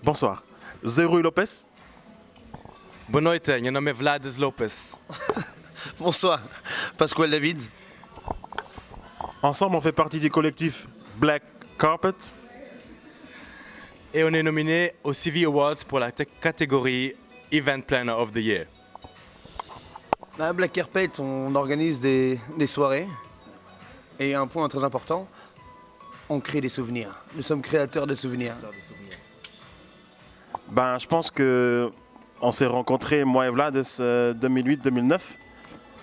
Bonsoir. Zero Lopez. Boa noite, meu nome é Vlades Lopes. Bonsoir, Pasquale David. Ensemble, on fait partie du collectif Black Carpet. Et on est nominé au CV Awards pour la catégorie Event Planner of the Year. À Black Carpet, on organise des soirées. Et un point très important, on crée des souvenirs. Nous sommes créateurs de souvenirs. Ben, je pense que on s'est rencontrés, moi et Vlad, 2008-2009.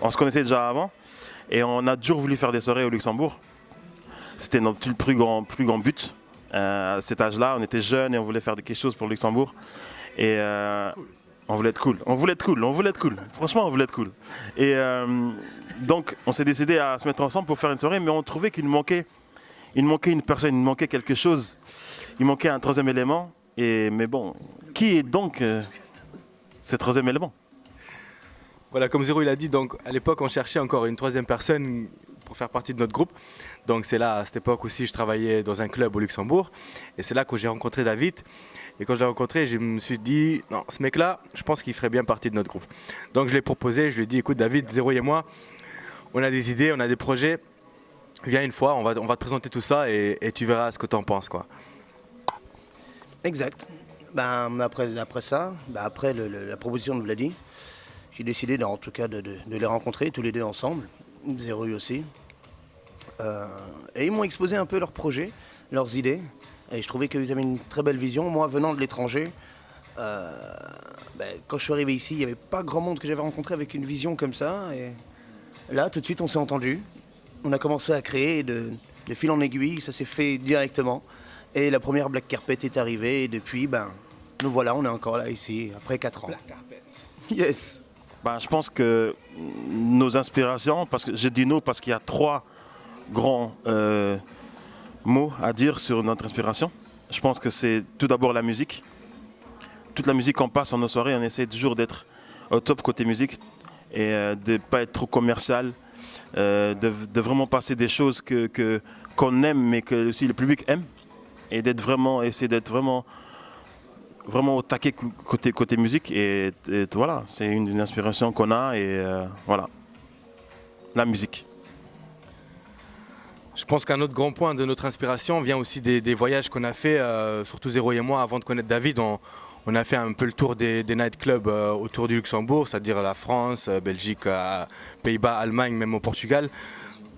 On se connaissait déjà avant. Et on a toujours voulu faire des soirées au Luxembourg. C'était notre plus grand but. À cet âge-là, on était jeunes et on voulait faire quelque chose pour le Luxembourg. Et on voulait être cool. Franchement, on voulait être cool. Et donc, on s'est décidé à se mettre ensemble pour faire une soirée, mais on trouvait qu'il manquait une personne, il manquait quelque chose. Il manquait un troisième élément. Mais bon, qui est donc ce troisième élément? Voilà, comme Zero il a dit, donc à l'époque on cherchait encore une troisième personne pour faire partie de notre groupe. Donc c'est là, à cette époque aussi, je travaillais dans un club au Luxembourg. Et c'est là que j'ai rencontré David. Et quand je l'ai rencontré, je me suis dit, non, ce mec-là, je pense qu'il ferait bien partie de notre groupe. Donc je l'ai proposé, je lui ai dit, écoute David, Zero et moi, on a des idées, on a des projets. Viens une fois, on va te présenter tout ça et tu verras ce que tu en penses, quoi. Exact. Après ça, après la proposition de Vladi, j'ai décidé en tout cas de les rencontrer tous les deux ensemble, Zero aussi. Et ils m'ont exposé un peu leurs projets, leurs idées. Et je trouvais qu'ils avaient une très belle vision. Moi, venant de l'étranger, quand je suis arrivé ici, il n'y avait pas grand monde que j'avais rencontré avec une vision comme ça. Et là, tout de suite, on s'est entendu. On a commencé à créer de fil en aiguille, ça s'est fait directement. Et la première Black Carpet est arrivée et depuis, nous voilà, on est encore là ici, après 4 ans. Black Carpet. Yes. Je pense que nos inspirations, je dis nous parce qu'il y a 3 grands mots à dire sur notre inspiration. Je pense que c'est tout d'abord la musique. Toute la musique qu'on passe dans nos soirées, on essaie toujours d'être au top côté musique et de ne pas être trop commercial, de vraiment passer des choses qu'on aime mais que aussi le public aime. Et essayer d'être vraiment au taquet côté musique. Et voilà, c'est une inspiration qu'on a et voilà, la musique. Je pense qu'un autre grand point de notre inspiration vient aussi des voyages qu'on a fait, surtout Zero et moi, avant de connaître David. On a fait un peu le tour des nightclubs autour du Luxembourg, c'est-à-dire la France, Belgique, Pays-Bas, Allemagne, même au Portugal.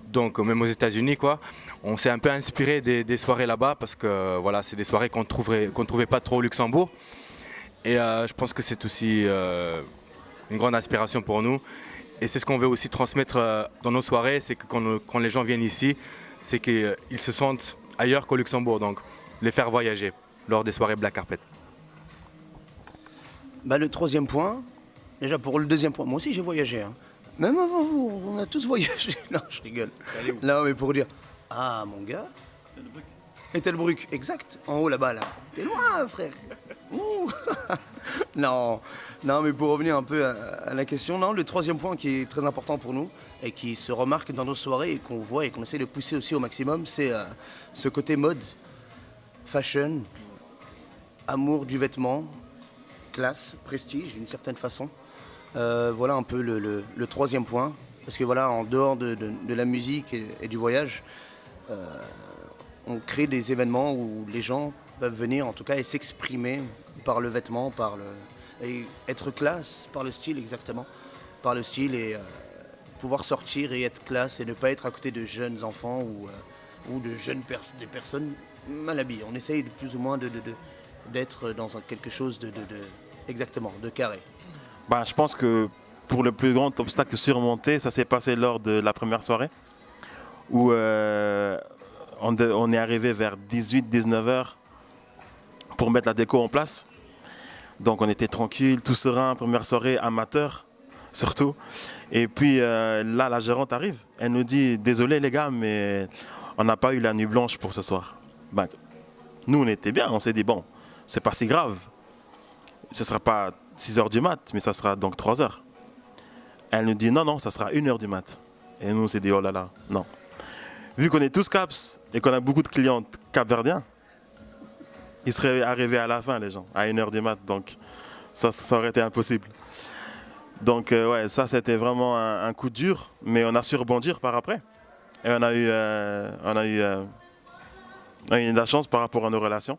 Donc même aux États-Unis, quoi. On s'est un peu inspiré des soirées là-bas parce que voilà, c'est des soirées qu'on ne trouvait pas trop au Luxembourg. Et je pense que c'est aussi une grande inspiration pour nous. Et c'est ce qu'on veut aussi transmettre dans nos soirées, c'est que quand les gens viennent ici, c'est qu'ils se sentent ailleurs qu'au Luxembourg. Donc les faire voyager lors des soirées Black Carpet. Le troisième point, déjà pour le deuxième point, moi aussi j'ai voyagé. Hein. Même avant vous, on a tous voyagé. Non, je rigole. Non, mais pour dire, ah mon gars, et Telbruck, exact, en haut là-bas, là. T'es loin, frère. Ouh. Non, mais pour revenir un peu à la question, non, le troisième point qui est très important pour nous et qui se remarque dans nos soirées et qu'on voit et qu'on essaie de pousser aussi au maximum, c'est ce côté mode, fashion, amour du vêtement, classe, prestige d'une certaine façon. Voilà un peu le troisième point. Parce que voilà, en dehors de la musique et du voyage, on crée des événements où les gens peuvent venir en tout cas et s'exprimer par le vêtement, et être classe, par le style exactement. Par le style et pouvoir sortir et être classe et ne pas être à côté de jeunes enfants ou de des personnes mal habillées. On essaye de plus ou moins d'être dans quelque chose exactement, de carré. Je pense que pour le plus grand obstacle surmonté, ça s'est passé lors de la première soirée où on est arrivé vers 18-19 heures pour mettre la déco en place. Donc on était tranquille, tout serein, première soirée amateur surtout. Et puis là, la gérante arrive. Elle nous dit « Désolé les gars, mais on n'a pas eu la nuit blanche pour ce soir. » Nous, on était bien. On s'est dit « Bon, c'est pas si grave. Ce ne sera pas 6 heures du mat, mais ça sera donc 3 heures. » Elle nous dit « Non, ça sera 1 heure du mat. » Et nous, on s'est dit « Oh là là, non. » Vu qu'on est tous caps et qu'on a beaucoup de clients capverdiens, Ils seraient arrivés à la fin, les gens, à 1h du mat. Donc ça aurait été impossible. Donc ouais, ça c'était vraiment un coup dur, mais on a su rebondir par après. Et on a eu de la chance par rapport à nos relations.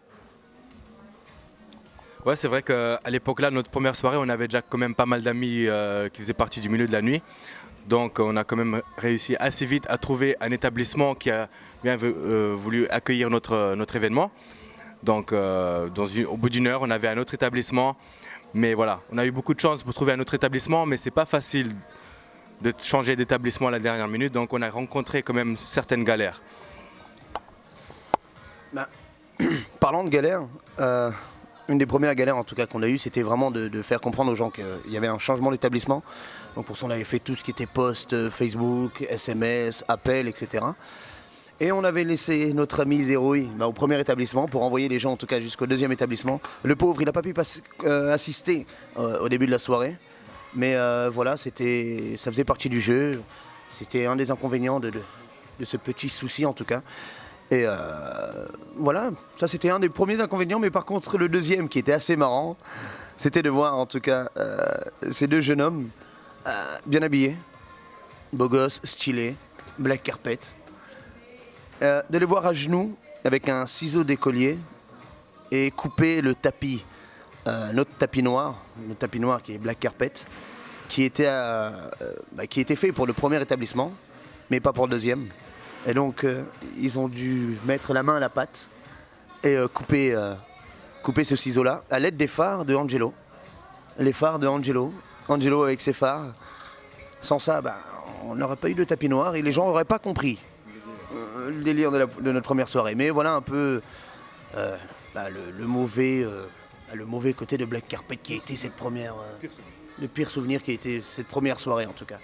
Ouais, c'est vrai qu'à l'époque-là, notre première soirée, on avait déjà quand même pas mal d'amis qui faisaient partie du milieu de la nuit. Donc on a quand même réussi assez vite à trouver un établissement qui a bien voulu accueillir notre événement. Donc au bout d'une heure, on avait un autre établissement. Mais voilà, on a eu beaucoup de chance pour trouver un autre établissement, mais c'est pas facile de changer d'établissement à la dernière minute. Donc on a rencontré quand même certaines galères. Bah, parlant de galères, une des premières galères en tout cas qu'on a eues, c'était vraiment de faire comprendre aux gens qu'il y avait un changement d'établissement. Donc pour ça on avait fait tout ce qui était post, Facebook, SMS, appels, etc. Et on avait laissé notre ami Zeroui au premier établissement pour envoyer les gens en tout cas jusqu'au deuxième établissement. Le pauvre il n'a pas pu assister au début de la soirée. Mais voilà, ça faisait partie du jeu. C'était un des inconvénients de ce petit souci en tout cas. Et voilà, ça c'était un des premiers inconvénients, mais par contre le deuxième qui était assez marrant, c'était de voir en tout cas ces deux jeunes hommes bien habillés, beaux gosses, stylés, black carpet, de les voir à genoux avec un ciseau d'écolier et couper le tapis, notre tapis noir qui est black carpet, qui était fait pour le premier établissement, mais pas pour le deuxième. Et donc, ils ont dû mettre la main à la pâte et couper ce ciseau-là à l'aide des phares de Angelo. Les phares de Angelo. Angelo avec ses phares. Sans ça, on n'aurait pas eu de tapis noir et les gens n'auraient pas compris le délire de notre première soirée. Mais voilà un peu le mauvais côté de Black Carpet qui a été cette première... le pire souvenir qui a été cette première soirée en tout cas.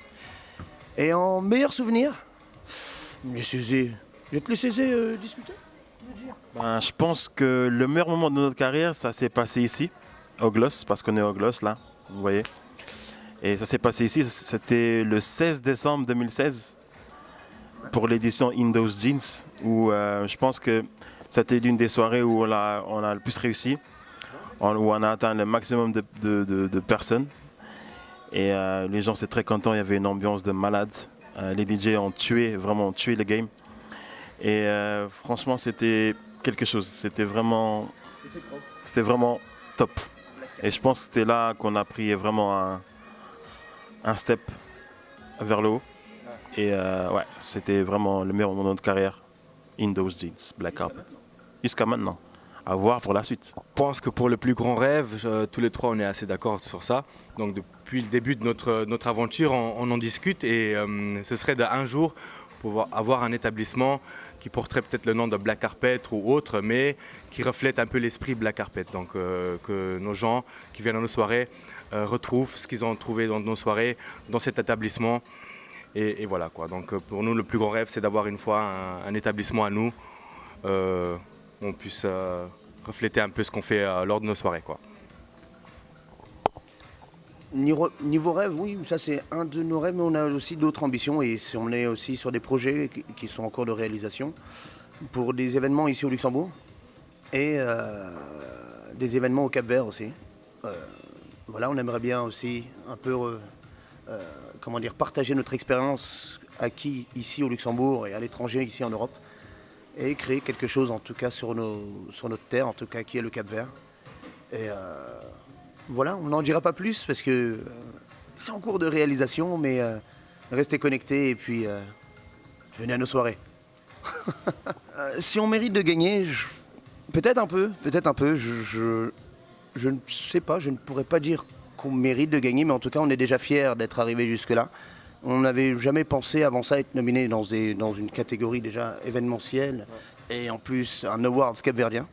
Et en meilleur souvenir... Je vais te laisser discuter. Je pense que le meilleur moment de notre carrière, ça s'est passé ici, au Gloss, parce qu'on est au Gloss là, vous voyez. Et ça s'est passé ici, c'était le 16 décembre 2016, pour l'édition Indos Jeans, où je pense que c'était l'une des soirées où on a le plus réussi, où on a atteint le maximum de personnes. Et les gens, c'est très contents, il y avait une ambiance de malade. Les DJ ont vraiment tué le game. Et franchement, c'était quelque chose. C'était vraiment top. Et je pense que c'était là qu'on a pris vraiment un step vers le haut. Et ouais, c'était vraiment le meilleur moment de notre carrière. Indos Jeans, Black Carpet. Jusqu'à maintenant. À voir pour la suite. Je pense que pour le plus grand rêve, tous les trois on est assez d'accord sur ça. Donc depuis le début de notre aventure, on en discute et ce serait d'un jour pouvoir avoir un établissement qui porterait peut-être le nom de Black Carpet ou autre, mais qui reflète un peu l'esprit Black Carpet. Donc que nos gens qui viennent à nos soirées retrouvent ce qu'ils ont trouvé dans nos soirées, dans cet établissement. Et voilà quoi. Donc pour nous, le plus grand rêve, c'est d'avoir une fois un établissement à nous. On puisse refléter un peu ce qu'on fait lors de nos soirées, quoi. Niveau rêve, oui, ça c'est un de nos rêves, mais on a aussi d'autres ambitions et on est aussi sur des projets qui sont en cours de réalisation pour des événements ici au Luxembourg et des événements au Cap-Vert aussi. Voilà, on aimerait bien aussi un peu partager notre expérience acquise ici au Luxembourg et à l'étranger, ici en Europe. Et créer quelque chose en tout cas sur notre terre, en tout cas qui est le Cap-Vert. Et voilà, on n'en dira pas plus parce que c'est en cours de réalisation, mais restez connectés et puis venez à nos soirées. Si on mérite de gagner, peut-être un peu, je ne sais pas, je ne pourrais pas dire qu'on mérite de gagner, mais en tout cas on est déjà fiers d'être arrivé jusque-là. On n'avait jamais pensé avant ça être nominé dans une catégorie déjà événementielle et en plus un awards capverdien.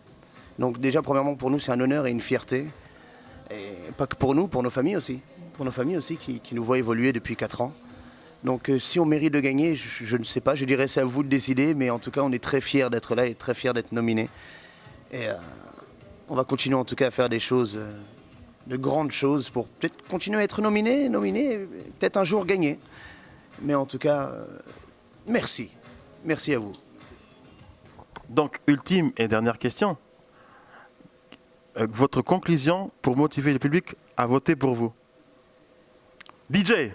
Donc déjà premièrement pour nous c'est un honneur et une fierté. Et pas que pour nous, pour nos familles aussi. Pour nos familles aussi qui nous voient évoluer depuis 4 ans. Donc si on mérite de gagner, je ne sais pas, je dirais c'est à vous de décider, mais en tout cas on est très fiers d'être là et très fiers d'être nominés. Et on va continuer en tout cas à faire des choses, de grandes choses pour peut-être continuer à être nominé, peut-être un jour gagner. Mais en tout cas, merci. Merci à vous. Donc, ultime et dernière question. votre conclusion pour motiver le public à voter pour vous. DJ